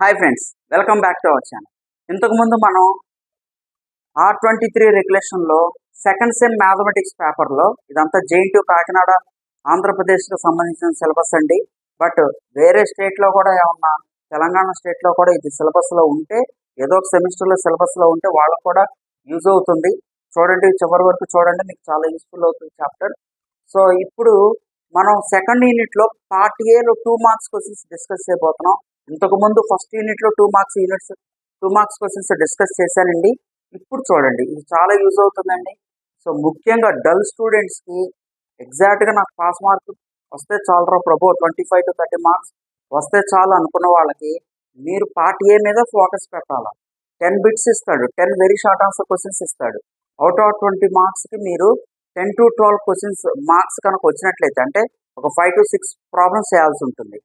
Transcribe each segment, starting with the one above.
Hi friends, welcome back to our channel. ఇంతకుముందు మనం R23 రెగ్యులేషన్లో second sem mathematics పేపర్లో ఇదంతా JNTU కాకినాడ ఆంధ్రప్రదేశ్కి సంబంధించిన సిలబస్ అండి. బట్ వేరే స్టేట్లో కూడా ఏమన్నా తెలంగాణ స్టేట్లో కూడా ఇది సిలబస్లో ఉంటే ఏదో ఒక సెమిస్టర్లో సిలబస్లో ఉంటే వాళ్ళకు కూడా యూజ్ అవుతుంది. చూడండి, చివరి వరకు చూడండి, మీకు చాలా యూస్ఫుల్ అవుతుంది చాప్టర్. సో ఇప్పుడు మనం సెకండ్ యూనిట్లో పార్ట్ ఏలో 2 మార్క్స్ క్వశ్చన్స్ డిస్కస్ చేయబోతున్నాం. ఇంతకుముందు ఫస్ట్ యూనిట్లో 2 మార్క్స్ క్వశ్చన్స్ డిస్కస్ చేశానండి. ఇప్పుడు చూడండి, ఇది చాలా యూజ్ అవుతుందండి. సో ముఖ్యంగా డల్ స్టూడెంట్స్కి ఎగ్జాక్ట్గా నాకు పాస్ మార్క్ వస్తే చాలరా ప్రభు, 25 to 30 మార్క్స్ వస్తే చాలు అనుకున్న వాళ్ళకి మీరు పార్ట్ ఏ మీద ఫోకస్ పెట్టాలా. 10 బిట్స్ ఇస్తాడు, 10 వెరీ షార్ట్ ఆన్సర్ క్వశ్చన్స్ ఇస్తాడు. అవుట్ ఆఫ్ 20 మార్క్స్కి మీరు 10 to 12 క్వశ్చన్స్ మార్క్స్ కనుక వచ్చినట్లయితే అంటే ఒక 5 to 6 ప్రాబ్లమ్స్ చేయాల్సి ఉంటుంది.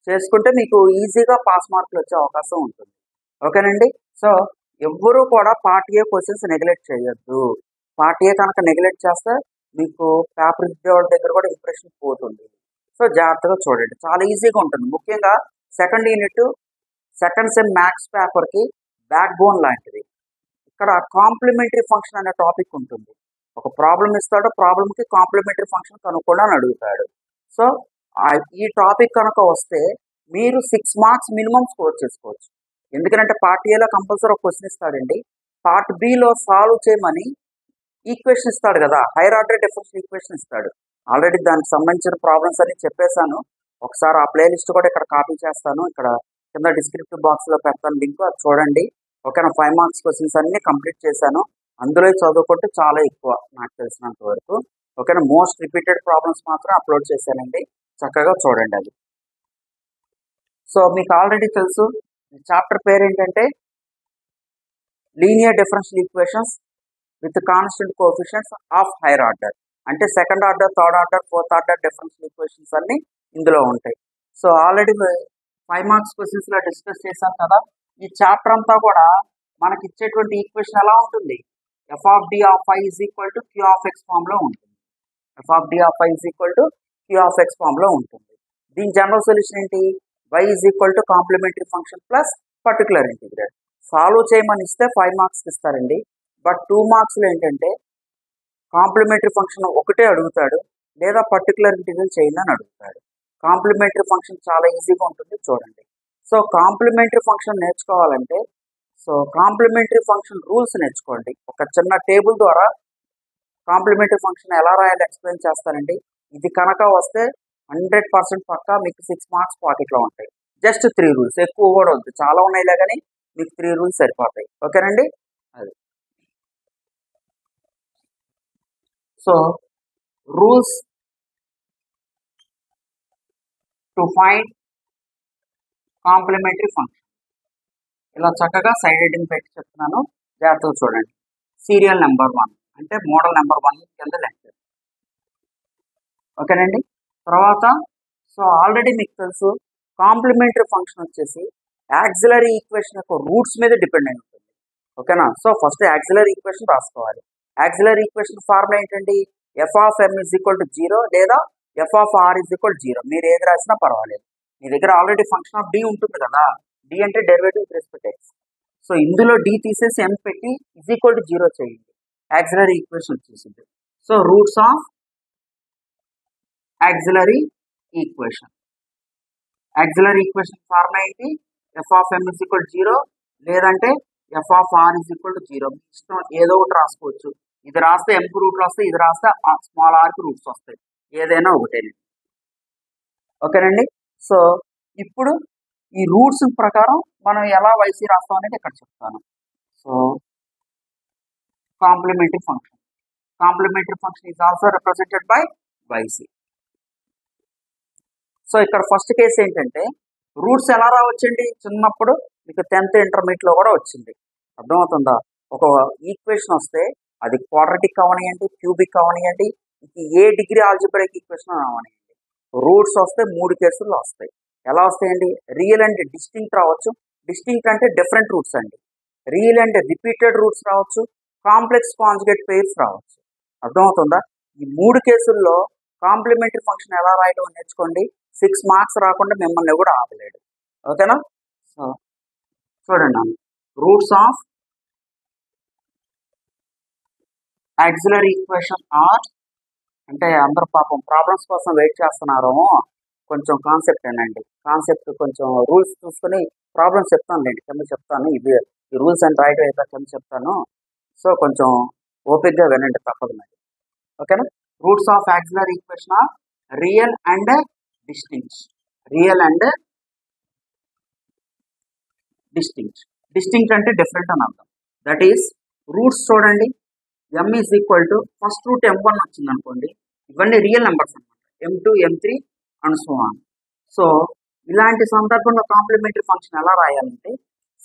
చేసుకుంటే మీకు ఈజీగా పాస్ మార్కులు వచ్చే అవకాశం ఉంటుంది. ఓకేనండి. సో ఎవ్వరూ కూడా పార్ట్ ఏ క్వశ్చన్స్ నెగ్లెక్ట్ చేయొద్దు. పార్ట్ ఏ కనుక నెగ్లెక్ట్ చేస్తే మీకు పేపర్ ఇచ్చేవాళ్ళ దగ్గర కూడా ఇంప్రెషన్ పోతుంది. సో జాగ్రత్తగా చూడండి, చాలా ఈజీగా ఉంటుంది. ముఖ్యంగా second unit second sem maths పేపర్కి బ్యాక్ బోన్ లాంటిది. ఇక్కడ కాంప్లిమెంటరీ ఫంక్షన్ అనే టాపిక్ ఉంటుంది. ఒక ప్రాబ్లం ఇస్తాడు, ప్రాబ్లంకి కాంప్లిమెంటరీ ఫంక్షన్ కనుక్కోండి అని అడుగుతాడు. సో ఈ టాపిక్ కనుక వస్తే మీరు 6 మార్క్స్ మినిమం స్కోర్ చేసుకోవచ్చు. ఎందుకంటే పార్ట్ ఏలో కంపల్సరీ ఒక క్వశ్చన్ ఇస్తాడండి. పార్ట్ బిలో సాల్వ్ చేయమని ఈక్వేషన్ ఇస్తాడు కదా, హైయర్ ఆర్డర్ డిఫరెన్షియల్ ఈక్వేషన్ ఇస్తాడు. ఆల్రెడీ దానికి సంబంధించిన ప్రాబ్లమ్స్ అన్ని చెప్పేశాను. ఒకసారి ఆ ప్లేలిస్ట్ కూడా ఇక్కడ కాపీ చేస్తాను, ఇక్కడ కింద డిస్క్రిప్టివ్ బాక్స్లో పెడతాను లింక్, అది చూడండి. ఓకేనా. 5 మార్క్స్ క్వశ్చన్స్ అన్ని కంప్లీట్ చేశాను. అందులో చదువుకుంటే చాలా ఎక్కువ నాకు తెలిసినంత వరకు. ఓకేనా. మోస్ట్ రిపీటెడ్ ప్రాబ్లమ్స్ మాత్రం అప్లోడ్ చేశానండి, చక్కగా చూడండి అది. సో మీకు ఆల్రెడీ తెలుసు, చాప్టర్ పేరు ఏంటంటే linear differential equations with constant coefficients of higher order. అంటే second order, third order, fourth order differential equations అన్ని ఇందులో ఉంటాయి. సో ఆల్రెడీ 5 మార్క్స్ క్వశ్చన్స్లో డిస్కస్ చేశాం కదా. ఈ చాప్టర్ అంతా కూడా మనకి ఇచ్చేటువంటి ఈక్వేషన్ ఎలా ఉంటుంది, F of D of I is equal to Q of X ఫామ్లో ఉంటుంది. F of D of I is equal to Q of X ఫామ్లో ఉంటుంది. దీని జనరల్ సొల్యూషన్ ఏంటి, y is equal to complementary function plus particular integral. Solve చేయమని ఇస్తే 5 marks ఇస్తారండి. But 2 మార్క్స్లో ఏంటంటే కాంప్లిమెంటరీ ఫంక్షన్ ఒకటే అడుగుతాడు, లేదా పర్టికులర్ ఇంటిగ్రల్ చేయండి అని అడుగుతాడు. కాంప్లిమెంటరీ ఫంక్షన్ చాలా ఈజీగా ఉంటుంది, చూడండి. సో కాంప్లిమెంటరీ ఫంక్షన్ నేర్చుకోవాలంటే కాంప్లిమెంటరీ ఫంక్షన్ రూల్స్ నేర్చుకోండి. ఒక చిన్న టేబుల్ ద్వారా కాంప్లిమెంటరీ ఫంక్షన్ ఎలా రాయాలో ఎక్స్ప్లెయిన్ చేస్తానండి. ఇది కనుక వస్తే 100% పక్కా మీకు 6 మార్క్స్ పాకెట్లో ఉంటాయి. జస్ట్ 3 రూల్స్, ఎక్కువ కూడా వద్దు, చాలా ఉన్నాయిలే కానీ మీకు 3 రూల్స్ సరిపోతాయి. ఓకేనండి. అది so rules to find complementary function ఇలా చక్కగా సైడ్ హెడ్డింగ్ పెట్టి చెప్తున్నాను, జాగ్రత్తగా చూడండి. సీరియల్ నెంబర్ 1 అంటే మోడల్ నెంబర్ 1 కింద లెక్క. ఓకేనండి. తర్వాత సో ఆల్రెడీ మీకు తెలుసు, కాంప్లిమెంటరీ ఫంక్షన్ వచ్చేసి యాక్సిలరీ ఈక్వేషన్ యొక్క రూట్స్ మీద డిపెండ్ అయి ఉంటుంది. ఓకేనా. సో ఫస్ట్ యాక్సిలరీ ఈక్వేషన్ రాసుకోవాలి. యాక్సిలరీ ఈక్వేషన్ ఫార్ములా ఏంటండి, F of M is equal to 0 లేదా F of R is equal 0. మీరు ఏది రాసినా పర్వాలేదు. మీ దగ్గర ఆల్రెడీ ఫంక్షన్ ఆఫ్ డి ఉంటుంది కదా, డి అంటే derivative with respect x. So ఇందులో డి తీసేసి ఎం పెట్టి ఈజ్ ఈక్వల్ టు 0 చేయండి, యాక్సిలరీ ఈక్వేషన్ వచ్చేసింది. So roots of auxiliary equation. Auxiliary equation formula ఏంటి, F of M is equal 0 లేదంటే F of R is equal to 0. ఇష్టం ఏదో ఒకటి రాసుకోవచ్చు. ఇది రాస్తే ఎంకు రూట్లు వస్తాయి, ఇది రాస్తే స్మాల్ ఆర్కి రూట్స్ వస్తాయి, ఏదైనా ఒకటే. ఓకేనండి. సో ఇప్పుడు ఈ రూట్స్ ప్రకారం మనం ఎలా వైసీ రాస్తాం అనేది ఇక్కడ చెప్తాను. So complementary function is also represented by YC. So ఇక్కడ ఫస్ట్ కేసు ఏంటంటే రూట్స్ ఎలా రావచ్చండి, చిన్నప్పుడు మీకు 10th ఇంటర్మీడియట్లో కూడా వచ్చింది, అర్థమవుతుందా. ఒక ఈక్వేషన్ వస్తే అది క్వాడ్రాటిక్ అవనియండి, క్యూబిక్ అవనియండి, ఏ డిగ్రీ ఆల్జిబ్రాయిక్ ఈక్వేషన్ అవనియండి, రూట్స్ వస్తే 3 కేసుల్లో వస్తాయి. ఎలా వస్తాయండి, రియల్ అండ్ డిస్టింక్ట్ రావచ్చు. డిస్టింక్ట్ అంటే డిఫరెంట్ రూట్స్ అండి. రియల్ అండ్ రిపీటెడ్ రూట్స్ రావచ్చు, కాంప్లెక్స్ కాంజుగేట్ పెయిర్స్ రావచ్చు. అర్థమవుతుందా. ఈ 3 కేసుల్లో కాంప్లిమెంటరీ ఫంక్షన్ ఎలా రాయడం నేర్చుకోండి. 6 మార్క్స్ రాకుండా మిమ్మల్ని కూడా ఆపలేడు. ఓకేనా. సో చూడండి roots of auxiliary equation are, అంటే అందరు పాపం ప్రాబ్లమ్స్ కోసం వెయిట్ చేస్తున్నారేమో, కొంచెం కాన్సెప్ట్ ఏనండి, కాన్సెప్ట్ కొంచెం రూల్స్ చూసుకొని ప్రాబ్లమ్స్ చెప్తాను లేండి, కింద చెప్తాను, ఈ రూల్స్ అండ్ రైట్ అయితే కింద చెప్తాను. సో కొంచెం ఓపిక్గా వినండి, తప్పదు మరి. ఓకేనా? Roots of auxiliary equation are real and distinct. Real and distinct. Distinct అంటే డిఫరెంట్ అని అర్థం. దట్ ఈస్ రూట్స్ చూడండి, m is equal to first root m1 వచ్చింది అనుకోండి, ఇవన్నీ రియల్ నెంబర్స్ అనమాట, m2 m3 and so on. So ఇలాంటి సందర్భంలో కాంప్లిమెంటరీ ఫంక్షన్ ఎలా రాయాలంటే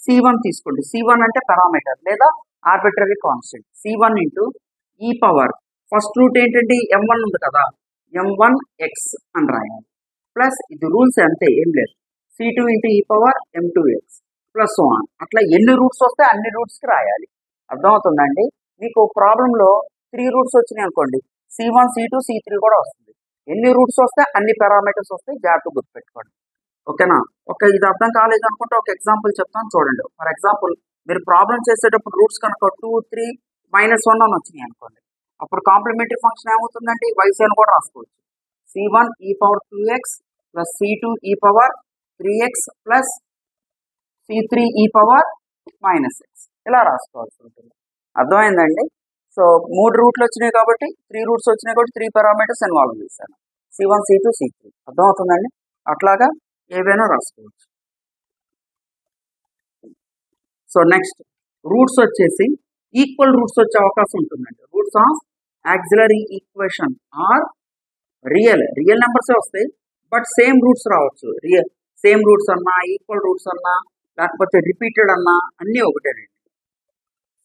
c1 తీసుకోండి, c1 అంటే పారామీటర్ లేదా arbitrary constant, c1 into e power first route ఏంటంటే m1 ఉంది కదా, m1x అని రాయాలి, ప్లస్ ఇది రూల్స్ అంతే ఏం లేదు, c2 into e power m2x plus so on. అట్లా ఎన్ని రూట్స్ వస్తే అన్ని రూట్స్కి రాయాలి. అర్థమవుతుందండి? మీకు ప్రాబ్లంలో 3 రూట్స్ వచ్చినాయి అనుకోండి, c1 c2 c3 కూడా వస్తుంది. ఎన్ని రూట్స్ వస్తే అన్ని పారామీటర్స్ వస్తాయి, జాగ్రత్తగా గుర్తుపెట్టుకోండి. ఓకేనా? ఇది అర్థం కాలేదు అనుకుంటే ఒక ఎగ్జాంపుల్ చెప్తాను చూడండి. ఫర్ ఎగ్జాంపుల్ మీరు ప్రాబ్లం చేసేటప్పుడు రూట్స్ కనుక 2 3 -1 అని వచ్చినాయి అనుకోండి, అప్పుడు కాంప్లిమెంటరీ ఫంక్షన్ ఏమవుతుందండి, వైసీని కూడా రాసుకోవచ్చు, c1 e power 2x plus c2 e power 3x plus c3 e power -x ఇలా రాసుకోవాల్సి ఉంటుంది. అర్థమైందండి? సో 3 రూట్లు వచ్చినాయి కాబట్టి 3 రూట్స్ వచ్చినాయి కాబట్టి 3 పారామీటర్స్ ఇన్వాల్వ్ చేశాను, c1 c2 c3. అర్థమవుతుందండి? అట్లాగా ఏవైనా రాసుకోవచ్చు. సో నెక్స్ట్ రూట్స్ వచ్చేసి ఈక్వల్ రూట్స్ వచ్చే అవకాశం ఉంటుందండి. Roots of auxiliary equation are real నెంబర్సే వస్తాయి, బట్ సేమ్ రూట్స్ రావచ్చు. సేమ్ రూట్స్ అన్నా, ఈక్వల్ రూట్స్ అన్నా, లేకపోతే రిపీటెడ్ అన్నా అన్నీ ఒకటేనండి.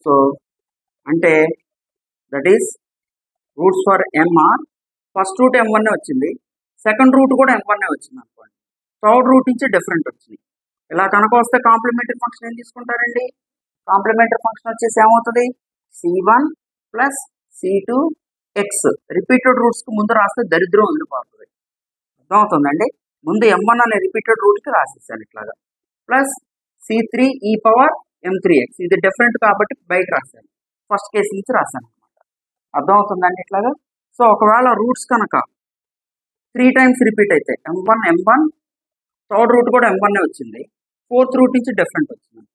సో అంటే that is roots for MR first root m1 వచ్చింది, సెకండ్ రూట్ కూడా m1 వచ్చింది అనుకోండి, థర్డ్ రూట్ నుంచి డిఫరెంట్ వచ్చింది. ఇలా కనుక వస్తే కాంప్లిమెంటరీ ఫంక్షన్ ఏం తీసుకుంటారండి, కాంప్లిమెంటరీ ఫంక్షన్ వచ్చేసి ఏమవుతుంది, c1 plus c2 x repeated రూట్స్కి ముందు రాస్తే దరిద్రం ఉండిపోతుంది. అర్థమవుతుందండి? ముందు m1 అనే రిపీటెడ్ రూట్కి రాసేసాను ఇట్లాగా, plus c3 e power m3x, ఇది డిఫరెంట్ కాబట్టి బయట రాశాను, ఫస్ట్ కేసు నుంచి రాశాను అనమాట. అర్థమవుతుందండి ఇట్లాగా? సో ఒకవేళ రూట్స్ కనుక 3 టైమ్స్ రిపీట్ అయితే m1 థర్డ్ రూట్ కూడా m1 వచ్చింది, ఫోర్త్ రూట్ నుంచి డిఫరెంట్ వచ్చింది.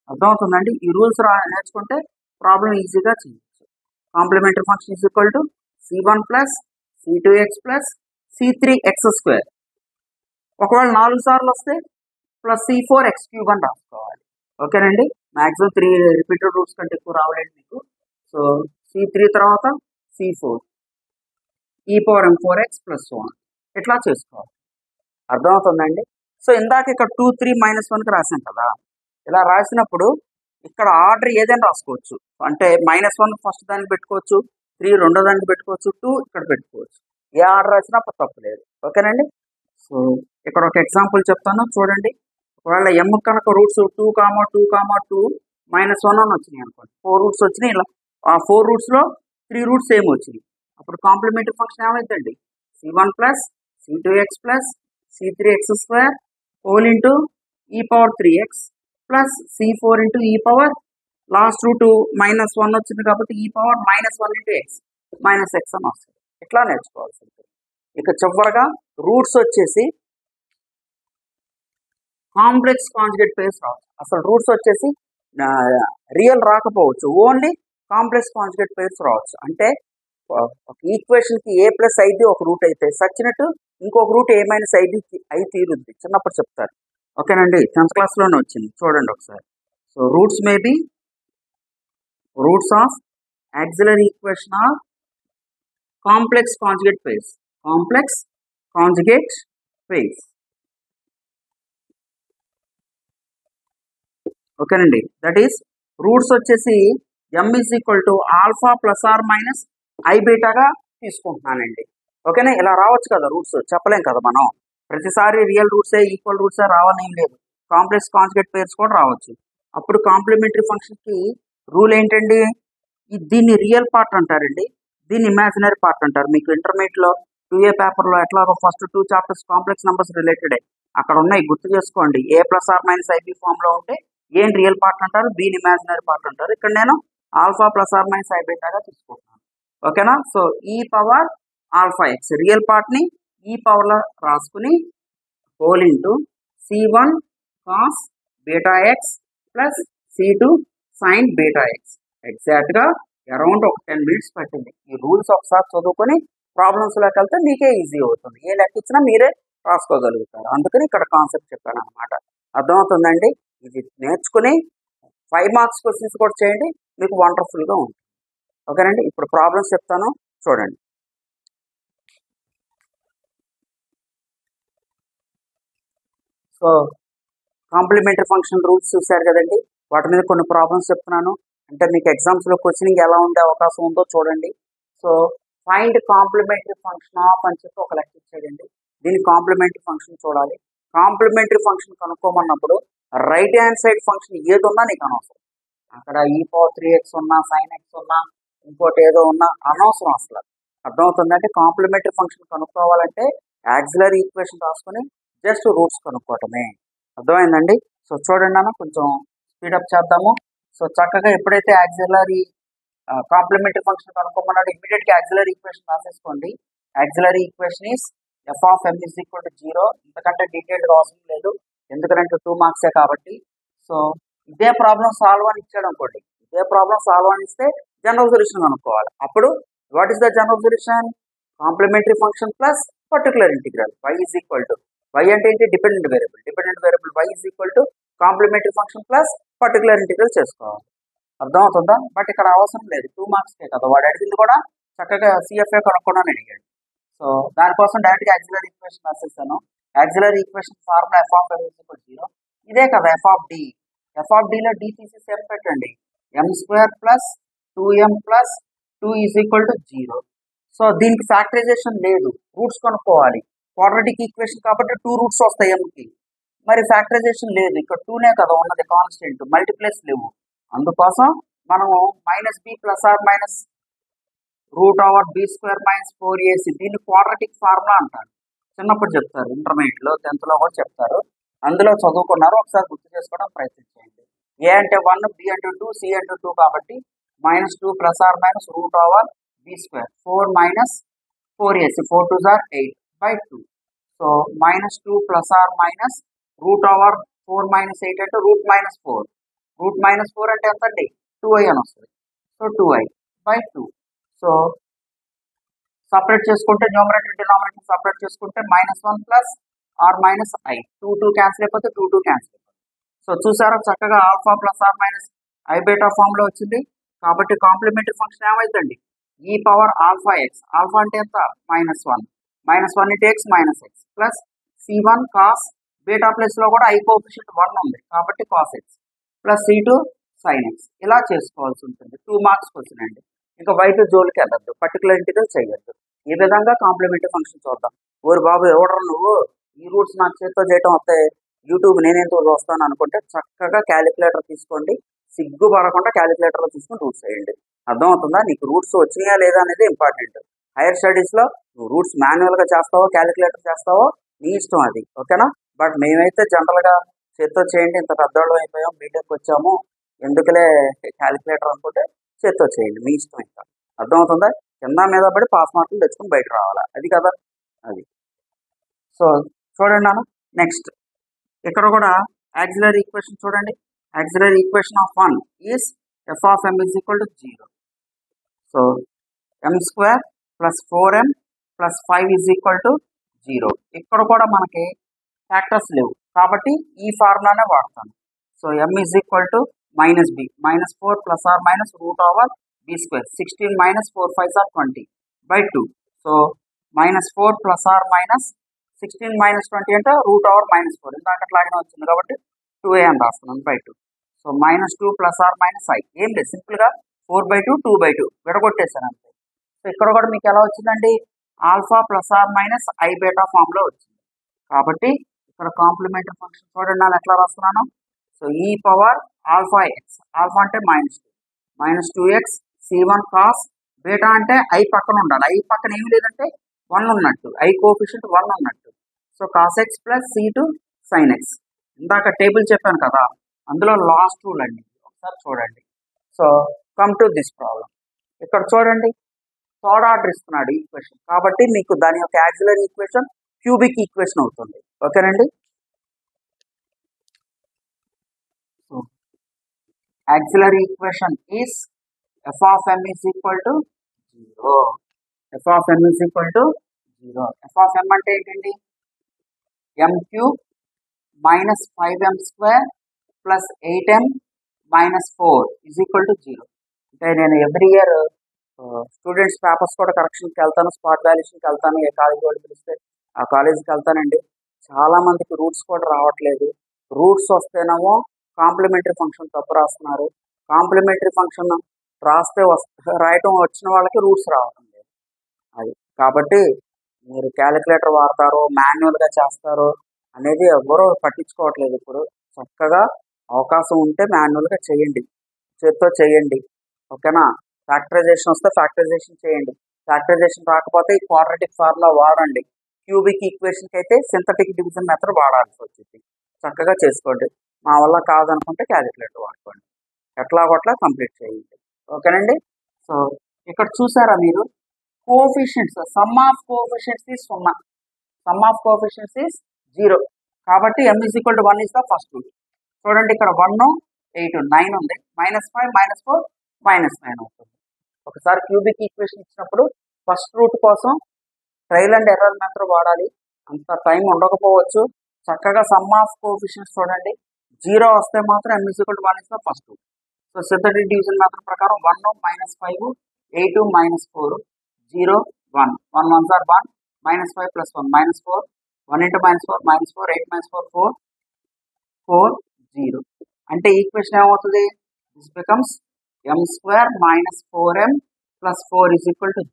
అర్థమవుతుందండి? ఈ రూల్స్ నేర్చుకుంటే ప్రాబ్లం ఈజీగా చేయొచ్చు. Complementary function is equal to c1 plus c2x plus c3x². ఒకవేళ 4 సార్లు వస్తే ప్లస్ c4x³ అని రాసుకోవాలి. ఓకేనండి? మ్యాక్సిమం 3 రిపీటెడ్ రూట్స్ కంటే ఎక్కువ రావలేదు మీకు. సో c3 తర్వాత c4 e power m4x plus 1 ఇట్లా చేసుకోవాలి. అర్థమవుతుందండి? సో ఇందాక ఇక్కడ 2 3 -1కి రాసాం కదా, ఇలా రాసినప్పుడు ఇక్కడ ఆర్డర్ ఏదైనా రాసుకోవచ్చు, అంటే -1 ఫస్ట్ దానికి పెట్టుకోవచ్చు, 3 రెండో దానికి పెట్టుకోవచ్చు, 2 ఇక్కడ పెట్టుకోవచ్చు, ఏ ఆర్డర్ రాసినా తప్పు లేదు. ఓకేనండి? సో ఇక్కడ ఒక ఎగ్జాంపుల్ చెప్తాను చూడండి. ఒకవేళ m కనుక రూట్స్ 2, 2, 2 -1 అని వచ్చినాయి అనుకోండి, 4 రూట్స్ వచ్చినాయి, ఇలా ఆ 4 రూట్స్లో 3 రూట్స్ ఏమి వచ్చినాయి, అప్పుడు కాంప్లిమెంటరీ ఫంక్షన్ ఏమైందండి, c1 plus c2x plus c3x² whole into e power 3x plus c4 into e power last root -1 వచ్చింది కాబట్టి ఈ పవర్ -1 ఇంటూ x -x అని వస్తుంది. ఇట్లా నేర్చుకోవాల్సి ఉంటుంది. ఇక చివరగా రూట్స్ వచ్చేసి కాంప్లెక్స్ కాంజుగేట్ పేర్స్ రావచ్చు. అసలు రూట్స్ వచ్చేసి రియల్ రాకపోవచ్చు, ఓన్లీ కాంప్లెక్స్ కాంజుగేట్ పేర్స్ రావచ్చు. అంటే ఒక ఈక్వేషన్కి a ప్లస్ id ఒక రూట్ అయితే సచ్చినట్టు ఇంకొక రూట్ a మైనస్ id అయి తీరుద్ది, చిన్నప్పుడు చెప్తారు. ఓకేనండి? 10th క్లాస్లోనే వచ్చింది, చూడండి ఒకసారి. So roots may be roots of auxiliary equation are complex conjugate pairs. Complex conjugate pairs. ఓకేనండి? దట్ ఈస్ రూట్స్ వచ్చేసి m is equal to alpha plus or minus I బీటాగా తీసుకుంటున్నానండి. ఓకేనా? ఇలా రావచ్చు కదా రూట్స్, చెప్పలేం కదా మనం ప్రతిసారి రియల్ రూట్సే ఈక్వల్ రూట్సే రావాలేం లేదు, కాంప్లెక్స్ కాంజుగేట్ పేర్స్ కూడా రావచ్చు. అప్పుడు కాంప్లిమెంటరీ ఫంక్షన్కి రూల్ ఏంటండి, దీన్ని రియల్ పార్ట్ అంటారండి, దీన్ని ఇమాజినరీ పార్ట్ అంటారు. మీకు ఇంటర్మీడియట్లో 2A పేపర్లో ఎట్లాగో ఫస్ట్ 2 చాప్టర్స్ కాంప్లెక్స్ నెంబర్స్ రిలేటెడే అక్కడ ఉన్నాయి, గుర్తు చేసుకోండి. A plus or minus IB ఫామ్లో ఉంటే ఏం రియల్ పార్ట్ అంటారు, బీని ఇమాజినరీ పార్ట్ అంటారు. ఇక్కడ నేను alpha plus or minus I బీటాగా తీసుకుంటున్నాను. ఓకేనా? సో ఈ పవర్ ఆల్ఫా ఎక్స్ రియల్ పార్ట్ని ఈ పవర్లో రాసుకుని whole into C1 cos beta X plus C2 sine beta X. ఎగ్జాక్ట్గా అరౌండ్ ఒక 10 minutes పట్టింది. ఈ రూల్స్ ఒకసారి చదువుకొని ప్రాబ్లమ్స్లోకి వెళ్తే మీకే ఈజీ అవుతుంది. ఏ లెక్క ఇచ్చినా మీరే రాసుకోగలుగుతారు. అందుకని ఇక్కడ కాన్సెప్ట్ చెప్పాను అనమాట. అర్థమవుతుందండి? ఇది నేర్చుకుని 5 marks క్వశ్చన్స్ కూడా చేయండి, మీకు వండర్ఫుల్గా ఉంటుంది. ఓకేనండి? ఇప్పుడు ప్రాబ్లమ్స్ చెప్తాను, చూడండి. సో కాంప్లిమెంటరీ ఫంక్షన్ రూల్స్ చూశారు కదండి, వాటి మీద కొన్ని ప్రాబ్లమ్స్ చెప్తున్నాను. అంటే మీకు ఎగ్జామ్స్లో క్వశ్చనింగ్ ఎలా ఉండే అవకాశం ఉందో చూడండి. So find complementary function of అని చెప్పి ఒక లెక్క ఇచ్చాడండి. దీని కాంప్లిమెంటరీ ఫంక్షన్ చూడాలి. కాంప్లిమెంటరీ ఫంక్షన్ కనుక్కోమన్నప్పుడు రైట్ హ్యాండ్ సైడ్ ఫంక్షన్ ఏది ఉన్నా నీకు అనవసరం. అక్కడ e⁻3x ఉన్నా sin x ఉన్నా ఇంకోటి ఏదో ఉన్నా అనవసరం అసలు. అర్థమవుతుందంటే కాంప్లిమెంటరీ ఫంక్షన్ కనుక్కోవాలంటే యాక్సిలరీ ఈక్వేషన్ రాసుకొని జస్ట్ రూట్స్ కనుక్కోవటమే. అర్థమైందండి? సో చూడండి అన్న, కొంచెం స్పీడప్ చేద్దాము. సో చక్కగా ఎప్పుడైతే యాక్సిలరీ కాంప్లిమెంటరీ ఫంక్షన్ కనుక్కోమన్నాడు ఇమీడియట్గా యాక్సిలరీ ఈక్వేషన్ రాసేసుకోండి. Auxiliary equation is f of m is equal to 0. ఇంతకంటే డీటెయిల్డ్గా అవసరం లేదు, ఎందుకంటే 2 marks కాబట్టి. సో ఇదే ప్రాబ్లం సాల్వ్ అని ఇచ్చాడు అనుకోండి, ఇదే ప్రాబ్లం సాల్వ్ అని ఇస్తే జనరల్ సొల్యూషన్ కనుక్కోవాలి. అప్పుడు what is the general solution? Complementary function plus particular integral y is equal to, y అంటే ఏంటి? Dependent variable. Dependent variable y is equal to complementary function plus particular integral చేసుకోవాలి. అర్థమవుతుందా? But ఇక్కడ అవసరం లేదు, 2 marksకే కదా. వాడు అడిగింది కూడా చక్కగా CFA కనుక్కోవడం అడిగాడు. సో దానికోసం డైరెక్ట్గా యాక్సిలరీ ఈక్వేషన్ రాసేసాను. Auxiliary equation formula f of m is equal to 0. ఇదే కదా f of d. f of d లో d తీసేసి m పెట్టండి. m² plus 2m plus 2 is equal to 0. So దీనికి ఫ్యాక్టరైజేషన్ లేదు, రూట్స్ కనుక్కోవాలి. క్వాడ్రాటిక్ ఈక్వేషన్ కాబట్టి 2 రూట్స్ వస్తాయి mకి. మరి ఫ్యాక్టరైజేషన్ లేదు, ఇక్కడ 2నే కదా ఉన్నది కాన్స్టెంట్, మల్టిప్లస్ లేవు. అందుకోసం మనము -b plus or minus root over b² minus 4ac దీన్ని క్వాడ్రాటిక్ ఫార్ములా అంటారు. చిన్నప్పుడు చెప్తారు, ఇంటర్మీడియట్లో 10th లో కూడా చెప్తారు. అందులో చదువుకున్నారు, ఒకసారి గుర్తు చేసుకోవడం ప్రయత్నించండి. a అంటే 1, b అంటే 2, c అంటే 2 కాబట్టి -2 plus or minus root over b², 4 minus 4ac, 4 2s are 8 by 2. So -2 plus or minus root over 4 minus 8 అంటే రూట్ మైనస్ 4. రూట్ మైనస్ 4 అంటే ఎంత అండి? 2i అని వస్తుంది. So 2i by 2. So separate చేసుకుంటే న్యూమరేటర్ డినామినేటర్ సపరేట్ చేసుకుంటే -1 plus or minus i, 2 cancel అయిపోతే 2 cancel అయిపోతుంది. సో చూసారా చక్కగా alpha plus or minus I beta ఫామ్లో వచ్చింది. కాబట్టి కాంప్లిమెంటరీ ఫంక్షన్ ఏమైందండి? ఈ పవర్ ఆల్ఫా ఎక్స్, ఆల్ఫా అంటే ఎంత? -1, -1 into x minus X plus C1 cos beta ప్లస్లో కూడా i కోఎఫిషియంట్ 1 ఉంది కాబట్టి cos X plus C2 sign X. ఇలా చేసుకోవాల్సి ఉంటుంది. 2 marks క్వశ్చన్ అండి. ఇంకా వైట్ జోలికి వెళ్ళద్దు, పర్టికులర్ ఇంటిగ్రల్ చేయొద్దు. ఈ విధంగా కాంప్లిమెంటరీ ఫంక్షన్ చూద్దాం. ఓరు బాబు ఎవడరు నువ్వు, ఈ రూట్స్ నాకు చేతితో చేయటం వస్తే యూట్యూబ్ నేనేంతో చూస్తాను అనుకుంటే చక్కగా క్యాలిక్యులేటర్ తీసుకోండి, సిగ్గుపడకుండా క్యాలిక్యులేటర్లో తీసుకుని రూట్స్ వేయండి. అర్థమవుతుందా? నీకు రూట్స్ వచ్చినాయా లేదా అనేది ఇంపార్టెంట్. హైయర్ స్టడీస్లో నువ్వు రూట్స్ మాన్యువల్గా చేస్తావో క్యాలిక్యులేటర్ చేస్తావో నీ ఇష్టం అది. ఓకేనా? బట్ మేమైతే జనరల్గా చేతితో చేయండి, ఇంత పెద్దవాళ్ళు అయిపోయాం, బీటెక్ వచ్చాము, ఎందుకులే క్యాలిక్యులేటర్ అనుకుంటే చేతితో చేయండి, మీ ఇష్టం. ఇంకా అర్థమవుతుందా? కింద మీద పడి పాస్ మార్కులు తెచ్చుకుని బయట రావాలా, అది కదా అది. సో చూడండి నాన్న, నెక్స్ట్ ఇక్కడ కూడా యాక్సిలరీ ఈక్వేషన్ చూడండి. Auxiliary equation of 1 is f of m is equal to 0. So m² plus 4m plus 5 is equal to 0. ఇక్కడ కూడా మనకి ఫ్యాక్టర్స్ లేవు కాబట్టి ఈ ఫార్ములానే వాడతాను. So m is equal to -b, -4 plus or minus root over b², 16 minus 4 5s are 20 by 2. So -4 plus or minus 16 minus 20 అంటే route over -4, ఇందాక అట్లాగే వచ్చింది కాబట్టి 2a అని రాస్తున్నాను by 2. So -2 plus or minus i, ఏం లేదు, సింపుల్గా 4/2 2/2 విడగొట్టేసాను అంతే. సో ఇక్కడ కూడా మీకు ఎలా వచ్చిందండి? Alpha plus or minus I beta ఫామ్లో వచ్చింది. కాబట్టి ఇక్కడ కాంప్లిమెంటరీ ఫంక్షన్ చూడండి నేను ఎట్లా రాస్తున్నాను. సో ఈ పవర్ ఆల్ఫా ఎక్స్, ఆల్ఫా అంటే -2, -2x C1 కాస్ బీటా అంటే ఐ పక్కన ఉండాలి, ఐ పక్కన ఏమి లేదంటే 1 ఉన్నట్టు, I కోఎఫిషియంట్ 1 ఉన్నట్టు. So cos x plus c2 sin x. ఇందాక టేబుల్ చెప్పాను కదా, అందులో లాస్ట్ రూల్ అండి, ఒకసారి చూడండి. So come to this problem. ఇక్కడ చూడండి, థర్డ్ ఆర్డర్ ఇస్తున్నాడు ఈక్వేషన్, కాబట్టి మీకు దాని యొక్క యాక్సిలరీ ఈక్వేషన్ క్యూబిక్ ఈక్వేషన్ అవుతుంది. ఓకేనండి. So auxiliary equation is f of m is equal to 0. f of m is equal to 0. f of m అంటే ఏంటండి? m cube minus 5m square plus 8m minus 4 is equal to 0. అంటే నేను every year students papers కూడా కరెక్షన్కి వెళ్తాను, spot వాల్యుయేషన్కి వెళ్తాను, ఏ college వాళ్ళు పిలిస్తే ఆ కాలేజీకి వెళ్తానండి. చాలా మందికి రూట్స్ కూడా రావట్లేదు. రూట్స్ వస్తేనేమో కాంప్లిమెంటరీ ఫంక్షన్ తప్పు రాస్తున్నారు. కాంప్లిమెంటరీ ఫంక్షన్ రాయటం వచ్చిన వాళ్ళకి రూట్స్ రావటం లేదు. అది కాబట్టి మీరు క్యాలిక్యులేటర్ వాడతారో మాన్యువల్గా చేస్తారో అనేది ఎవరో పట్టించుకోవట్లేదు. ఇప్పుడు చక్కగా అవకాశం ఉంటే మాన్యువల్గా చేయండి, చేత్తో చేయండి. ఓకేనా? ఫ్యాక్టరైజేషన్ వస్తే ఫ్యాక్టరైజేషన్ చేయండి. ఫ్యాక్టరైజేషన్ రాకపోతే ఈ క్వాడ్రాటిక్ ఫార్ములా వాడండి. క్యూబిక్ ఈక్వేషన్కి అయితే సింథటిక్ డివిజన్ మెథడ్ వాడాల్సి వచ్చింది. చక్కగా చేసుకోండి. మా వల్ల కాదనుకుంటే క్యాలిక్యులేటర్ వాడుకోండి. ఎట్లాగొట్లా కంప్లీట్ చేయండి. ఓకేనండి. సో ఇక్కడ చూసారా మీరు, coefficients, some of coefficients is 0, some of coefficients is 0. కాబట్టి m is equal to 1 is the first rule. చూడండి, ఇక్కడ 1, 8, 9 ఉంది. -5, -4, -9 అవుతుంది. ఒకసారి క్యూబిక్ ఈక్వేషన్ ఇచ్చినప్పుడు ఫస్ట్ రూట్ కోసం ట్రయల్ అండ్ ఎర్రర్ మెథడ్ వాడాలి. అంత టైం ఉండకపోవచ్చు. చక్కగా సమ్ ఆఫ్ కోఎఫిషియంట్స్ చూడండి, 0 వస్తే మాత్రం m is equal to 1 is the first rule. So synthetic division method ప్రకారం 1, -5, 8, -4, 0, 1, 1 1s are 1, -5 plus 1, -4, 1 into -4, -4, 8 -4, 4, 4, 0. అంటే ఈక్వేషన్ ఏమవుతుంది? This becomes m² - 4m + 4 is equal to 0.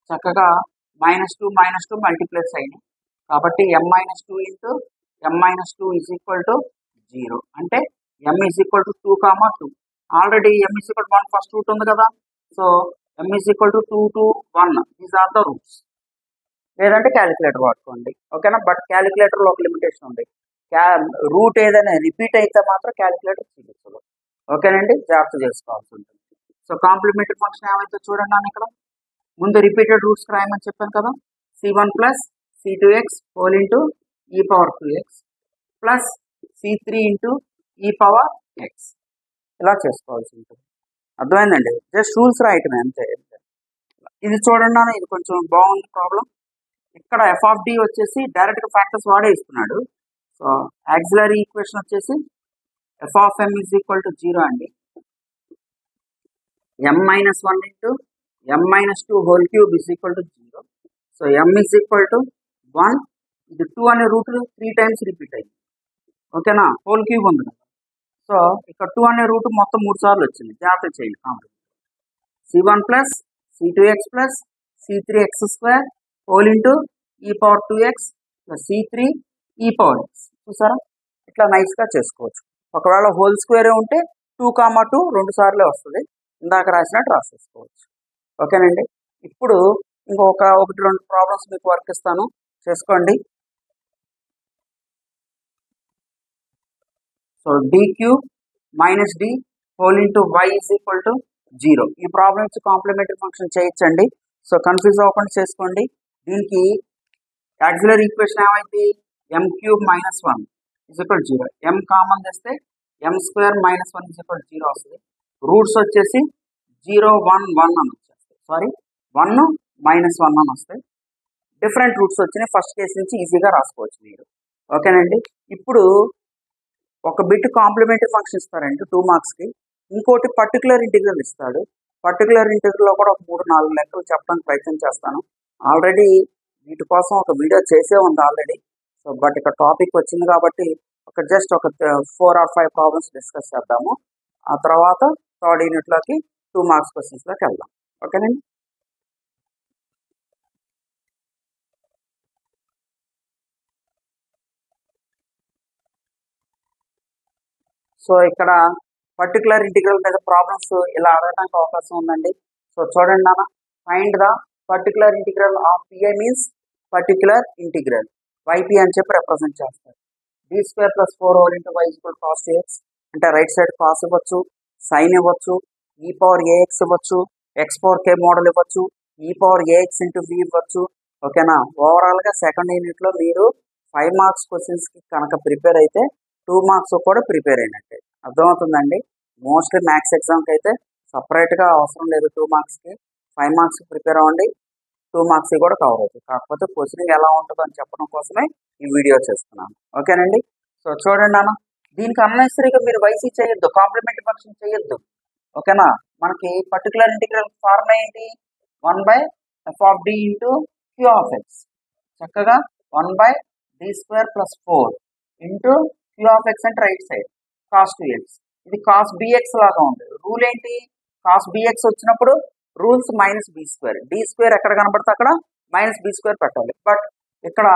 చక్కగా -2 -2 మల్టిప్లైస్ అయినాయి. కాబట్టి m - 2 into m - 2 is equal to 0. అంటే m is equal to 2, 2. Already m is equal to 1 first root ఉంది కదా. So m is equal to 2, 2, 1. These are the roots. లేదంటే calculator వాడుకోండి. ఓకేనా? But క్యాలిక్యులేటర్లో ఒక లిమిటేషన్ ఉంది. రూట్ ఏదైనా రిపీట్ అయితే మాత్రం క్యాలిక్యులేటర్ చూపించదు. ఓకేనండి, జాగ్రత్త చేసుకోవాల్సి ఉంటుంది. సో కాంప్లిమెంటరీ ఫంక్షన్ ఏమైతే చూడండి అని ఇక్కడ ముందు రిపీటెడ్ రూట్స్ రాయమని చెప్పాను కదా. c1 + c2x whole into e⁴x plus c3 into e⁴x. ఇలా చేసుకోవాల్సి ఉంటుంది. అర్థమైందండి? జస్ట్ రూల్స్ రాయటమే అంతే. ఇది చూడండి అన్న, ఇది కొంచెం బాగుంది ప్రాబ్లం. ఇక్కడ f of d వచ్చేసి డైరెక్ట్గా ఫ్యాక్టర్స్ వాడే ఇస్తున్నాడు. సో యాక్సిలరీ ఈక్వేషన్ వచ్చేసి f of m is equal to 0 అండి. m - 1 into m - 2 whole cube is equal to 0. So m is equal to 1. ఇది 2 అనే రూట్ 3 times రిపీట్ అయింది. ఓకేనా? హోల్ క్యూబ్ ఉంది కదా. సో ఇక్కడ 2 అనే రూట్ మొత్తం 3 సార్లు వచ్చింది. జాగ్రత్త చేయండి. c1 + c2x + c3x² whole into e⁴2x + c3 e⁴x. చూసారా? ఇట్లా నైస్గా చేసుకోవచ్చు. ఒకవేళ హోల్ స్క్వేర్ ఉంటే 2, 2 2 సార్లే వస్తుంది. ఇందాక రాసినట్టు రాసేసుకోవచ్చు. ఓకేనండి. ఇప్పుడు ఇంకొక 1-2 ప్రాబ్లమ్స్ మీకు వర్క్ ఇస్తాను, చేసుకోండి. So d³ - d whole into y is equal to 0. ఈ ప్రాబ్లం ఇచ్చి కాంప్లిమెంటరీ ఫంక్షన్ చేయొచ్చండి. సో కన్ఫ్యూజ్ అవ్వకుండా చేసుకోండి. దీనికి యాక్సిలరీ ఈక్వేషన్ ఏమైంది? m³ - 1 is equal to 0. m common చేస్తే m² - 1 is equal to 0 వస్తుంది. రూట్స్ వచ్చేసి 0, 1, 1 అని వచ్చేస్తాయి. సారీ 1, -1 అని వస్తాయి. డిఫరెంట్ రూట్స్ వచ్చినాయి. ఫస్ట్ కేసు నుంచి ఈజీగా రాసుకోవచ్చు మీరు. ఓకేనండి. ఇప్పుడు ఒక బిట్ కాంప్లిమెంటరీ ఫంక్షన్ ఇస్తారండి 2 మార్క్స్కి. ఇంకోటి పర్టికులర్ ఇంటిగ్రల్ ఇస్తాడు. పర్టికులర్ ఇంటిగ్రల్లో కూడా ఒక 3-4 లెక్కలు చెప్పడానికి ప్రయత్నం చేస్తాను. ఆల్రెడీ వీటి కోసం ఒక వీడియో చేసే ఉంది ఆల్రెడీ. సో బట్ ఇక్కడ టాపిక్ వచ్చింది కాబట్టి జస్ట్ ఒక 4 or 5 ప్రాబ్లమ్స్ డిస్కస్ చేద్దాము. ఆ తర్వాత థర్డ్ యూనిట్లోకి 2 మార్క్స్ క్వశ్చన్స్లోకి వెళ్దాం. ఓకేనండి. సో ఇక్కడ పర్టికులర్ ఇంటిగ్రల్ మీద ప్రాబ్లమ్స్ ఇలా అడగడానికి అవకాశం ఉందండి. సో చూడండి నాన్న, find the particular integral of PI means particular integral YP అని చెప్పి రిప్రజెంట్ చేస్తారు. D square plus 4 whole into Y equal cos two X అంటే రైట్ సైడ్ కాస్ ఇవ్వచ్చు, సైన్ ఇవ్వచ్చు, ఈ పవర్ ఏఎక్స్ ఇవ్వచ్చు, ఎక్స్ పవర్ కే మోడల్ ఇవ్వచ్చు, E power AX into V ఇవ్వచ్చు. ఓకేనా, ఓవరాల్గా సెకండ్ యూనిట్లో మీరు 5 మార్క్స్ క్వశ్చన్స్కి కనుక ప్రిపేర్ అయితే 2 మార్క్స్ కూడా ప్రిపేర్ అయినట్టే. అర్థమవుతుందండి. మోస్ట్లీ మ్యాథ్స్ ఎగ్జామ్కి అయితే సపరేట్గా అవసరం లేదు. 2 మార్క్స్కి 5 మార్క్స్కి ప్రిపేర్ అవ్వండి, 2 మార్క్స్ కూడా కవర్ అవుతుంది. కాకపోతే క్వశ్చనింగ్ ఎలా ఉంటుందో అని చెప్పడం కోసమే ఈ వీడియో చేస్తున్నాను. ఓకేనండి. సో చూడండి అన్న, దీనికి అన్నెసరీగా మీరు వైసీ చేయొద్దు, కాంప్లిమెంటరీ ఫంక్షన్ చేయొద్దు. ఓకేనా, మనకి పర్టికులర్ ఇంటిగ్రల్ ఫార్ములా ఏంటి? 1/f(d) into q of X. చక్కగా 1/d² plus 4 into q of X అంటే రైట్ సైడ్ కాస్ 2x. ఇది కాస్ bx లాగా ఉంది. రూల్ ఏంటి? కాస్ bx వచ్చినప్పుడు రూల్స్ -b². d² ఎక్కడ కనబడితే అక్కడ -b² పెట్టాలి. బట్ ఇక్కడ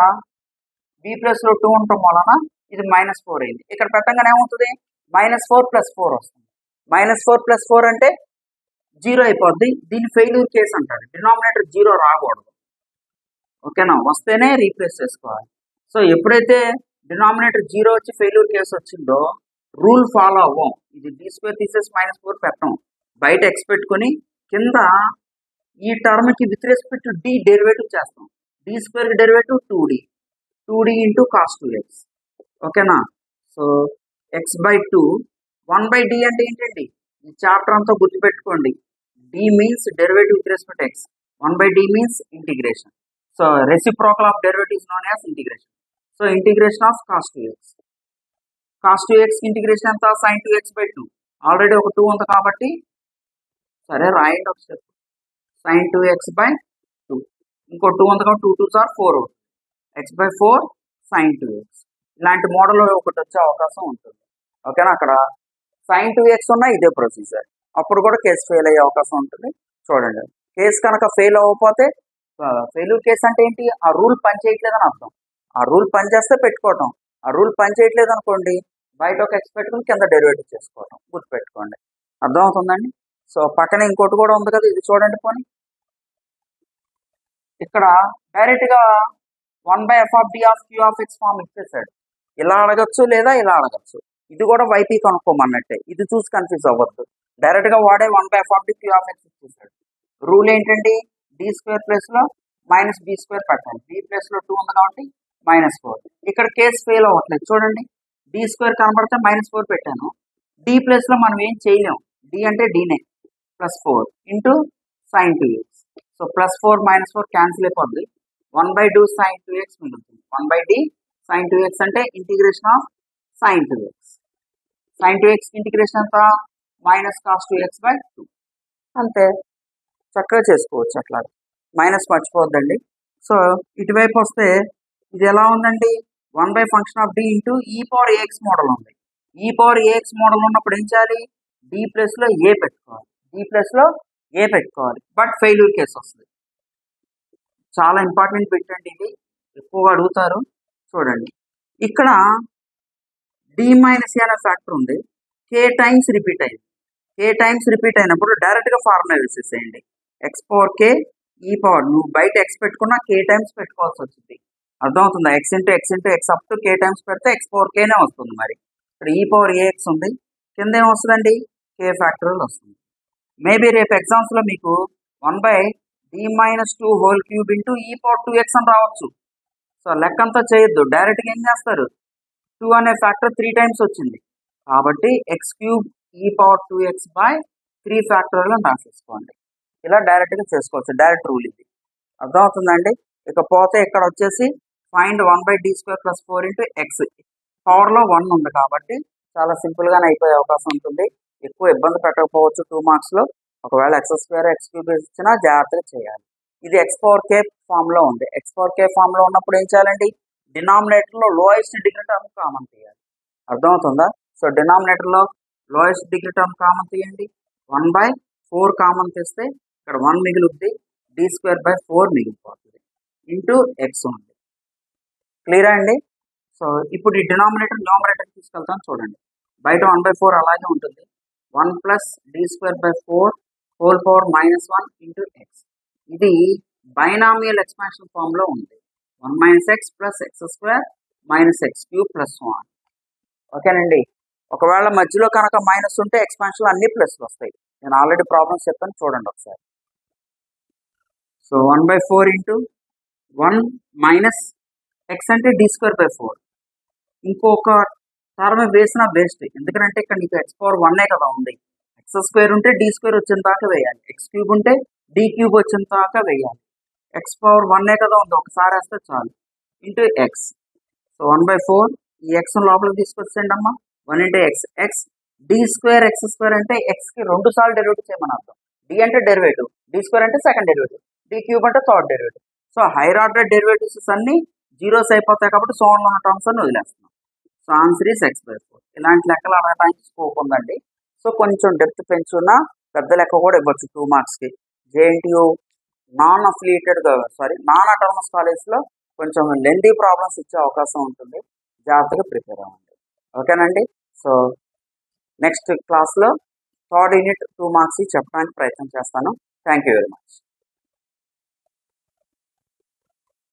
b ప్లస్లో 2 ఉండటం వలన ఇది -4 అయింది. ఇక్కడ పెట్టంగానే ఏమవుతుంది? -4 + 4 వస్తుంది. -4 + 4 అంటే 0 అయిపోద్ది. దీన్ని ఫెయిల్యూర్ కేసు అంటారు. డినామినేటర్ 0 రాకూడదు. ఓకేనా, వస్తేనే రీప్లేస్ చేసుకోవాలి. సో ఎప్పుడైతే డినామినేటర్ 0 వచ్చి ఫెయిల్యూర్ కేసు వచ్చిందో రూల్ ఫాలో అవ్వం. ఇది d² తీసేసి -4 పెట్టం, బయట ఎక్స్ పెట్టుకొని కింద ఈ టర్మ్కి విత్ రెస్పెక్ట్ డి డెరివేటివ్ చేస్తాం. d² derivative 2d into cos 2x. ఓకేనా, సో x/2 1/d అంటే ఏంటండి? ఈ చాప్టర్ అంతా గుర్తుపెట్టుకోండి. d means derivative with respect x, 1/d means integration. So reciprocal of derivative is known as integration. So integration of cos 2x. Cos 2x integration ఎంత? sin 2x/2. Already ఒక 2 ఉంది కాబట్టి సరే రాయండి ఒక స్టెప్. sin 2x/2 ఇంకో 2 ఉంది కాబట్టి 2 2s are 4 x/4 sin 2x. ఇలాంటి మోడల్ ఒకటి వచ్చే అవకాశం ఉంటుంది. ఓకేనా, అక్కడ sin 2x ఉన్నా ఇదే ప్రొసీజర్. అప్పుడు కూడా కేసు ఫెయిల్ అయ్యే అవకాశం ఉంటుంది. చూడండి, కేసు కనుక ఫెయిల్ అవ్వకపోతే ఫెయిల్యూర్ కేసు అంటే ఏంటి? ఆ రూల్ పనిచేయట్లేదని అర్థం. ఆ రూల్ పనిచేస్తే పెట్టుకోవటం, ఆ రూల్ పనిచేయట్లేదు అనుకోండి బయట ఒక ఎక్స్ పెట్టుకుని కింద డెరివేటివ్ చేసుకోవటం. గుర్తుపెట్టుకోండి. అర్థమవుతుందండి. సో పక్కన ఇంకోటి కూడా ఉంది కదా, ఇది చూడండి. పోనీ ఇక్కడ డైరెక్ట్గా 1/f(d) of q of x form ఇచ్చేసాడు. ఇలా అడగచ్చు లేదా ఇలా అడగచ్చు. ఇది కూడా వైపీ కనుక్కోమన్నట్టే. ఇది చూసి కన్ఫ్యూజ్ అవ్వద్దు. డైరెక్ట్గా వాడే 1/f(d) q ఆఫ్ x ఇచ్చేసాడు. రూల్ ఏంటండి? d² ప్లేస్లో -b² పెట్టాలి. b ప్లేస్లో 2 ఉంది కాబట్టి -4. ఇక్కడ కేసు ఫెయిల్ అవ్వట్లేదు. చూడండి, d² కనబడితే -4 పెట్టాను. d ప్లేస్లో మనం ఏం చేయలేము. d అంటే dనే +4 into sin 2x. So +4 -4 cancel అయిపోద్ది. 1/2 sin 2x మిగులుతుంది. 1/d sin 2x అంటే integration of sin 2x. sin 2x integration ఎంత? -cos 2x/2. అంతే, చక్కగా చేసుకోవచ్చు. అట్లా మైనస్ మర్చిపోవద్దండి. సో ఇటువైపు వస్తే ఇది ఎలా ఉందండి? 1/f(d) into e power ax model ఉంది. e పవర్ ax మోడల్ ఉన్నప్పుడు ఏం చేయాలి? d ప్లస్లో a పెట్టుకోవాలి. d ప్లస్లో a పెట్టుకోవాలి. బట్ ఫెయిల్యూర్ కేసు వస్తుంది. చాలా ఇంపార్టెంట్ బిట్ అండి, ఇది ఎక్కువగా అడుగుతారు. చూడండి, ఇక్కడ d - a అనే ఫ్యాక్టర్ ఉంది. k టైమ్స్ రిపీట్ అయింది. k టైమ్స్ రిపీట్ అయినప్పుడు డైరెక్ట్గా ఫార్ములా వేసేసేయండి. x పవర్ k ఈ పవర్, నువ్వు బయట x పెట్టుకున్నా k టైమ్స్ పెట్టుకోవాల్సి వచ్చింది. అర్థమవుతుందా? x into x up to k times పెడితే x పవర్ kనే వస్తుంది. మరి ఇక్కడ e పవర్ ax ఉంది, కింద ఏమొస్తుందండి? k ఫ్యాక్టరల్ వస్తుంది. మేబీ రేపు ఎగ్జామ్స్లో మీకు 1/d - 2 whole cube into e power 2x అని రావచ్చు. సో లెక్కంతా చేయొద్దు, డైరెక్ట్గా ఏం చేస్తారు? 2 అనే ఫ్యాక్టర్ 3 టైమ్స్ వచ్చింది కాబట్టి x³ e పవర్ 2x/3 ఫ్యాక్టరల్ అని రాసేసుకోండి. ఇలా డైరెక్ట్గా చేసుకోవచ్చు. డైరెక్ట్ రూల్ ఇది. అర్థమవుతుందండి. ఇకపోతే ఇక్కడ వచ్చేసి ఫైండ్ 1/d² + 4 ఇంటూ x. పవర్లో 1 ఉంది కాబట్టి చాలా సింపుల్గానే అయిపోయే అవకాశం ఉంటుంది. ఎక్కువ ఇబ్బంది పెట్టకపోవచ్చు 2 మార్క్స్లో. ఒకవేళ x² x³ ఇచ్చినా జాగ్రత్తగా చేయాలి. ఇది x పవర్ k ఫామ్లో ఉంది. x పవర్ k ఫామ్లో ఉన్నప్పుడు ఏం చేయాలండి? డినామినేటర్లో లోయెస్ట్ డిగ్రీ టర్మ్ కామన్ తీయాలి. అర్థమవుతుందా? సో డినామినేటర్లో లోయెస్ట్ డిగ్రీ టర్మ్ కామన్ తీయండి. 1/4 కామన్ తీస్తే ఇక్కడ 1 మిగులుద్ది, d²/4 మిగిలిపోతుంది ఇంటూ x ఉంది. క్లియరా అండి? సో ఇప్పుడు ఈ డినామినేటర్ న్యూమరేటర్ తీసుకెళ్తాం. చూడండి, బయట 1/4 అలాగే ఉంటుంది. 1 + d²/4 whole power -1 into x. ఇది బైనామియల్ ఎక్స్పాన్షన్ ఫామ్ లో ఉంది. 1 - x + x² - x³ + 1. ఓకేనండి. ఒకవేళ మధ్యలో కనుక మైనస్ ఉంటే ఎక్స్పాన్షన్ అన్ని ప్లస్లు వస్తాయి. నేను ఆల్రెడీ ప్రాబ్లమ్స్ చెప్పాను, చూడండి ఒకసారి. సో 1/4 ఇంటూ 1 మైనస్ ఎక్స్ అంటే d²/4. ఇంకొక టర్మ్ వేసిన బెస్ట్, ఎందుకంటే ఇక్కడ నీకు x⁴ కదా ఉంది. x² ఉంటే d² వచ్చిన దాకా వేయాలి, x³ ఉంటే d³ వచ్చిన దాకా వేయాలి. x⁴ కదా ఉంది, ఒకసారి వేస్తే చాలు. Into X. సో 1/4 ఈ ఎక్స్ లోపలికి తీసుకొచ్చేయండి అమ్మా. 1 × x. x d²x² అంటే ఎక్స్కి 2 సార్లు డెరివేటివ్ చేయమని అర్థం. d అంటే డెరివేటివ్, d² అంటే సెకండ్ డెరివేటివ్, d³ అంటే third derivative. So hire order derivatives అన్ని జీరోస్ అయిపోతాయి కాబట్టి సోన్లో ఉన్న టర్మ్స్ అన్ని వదిలేస్తున్నాం. So answer is x/4. ఇలాంటి లెక్కలు అడగడానికి స్కోప్ ఉందండి. సో కొంచెం డెప్త్ పెంచున్న పెద్ద లెక్క కూడా ఇవ్వచ్చు 2 మార్క్స్కి. JNTU నాన్ అటానమస్ కాలేజ్లో కొంచెం లెంతీ ప్రాబ్లమ్స్ ఇచ్చే అవకాశం ఉంటుంది. జాగ్రత్తగా ప్రిపేర్ అవ్వండి. ఓకేనండి. సో నెక్స్ట్ క్లాస్లో థర్డ్ యూనిట్ 2 మార్క్స్ చెప్పడానికి ప్రయత్నం చేస్తాను. Thank you very much.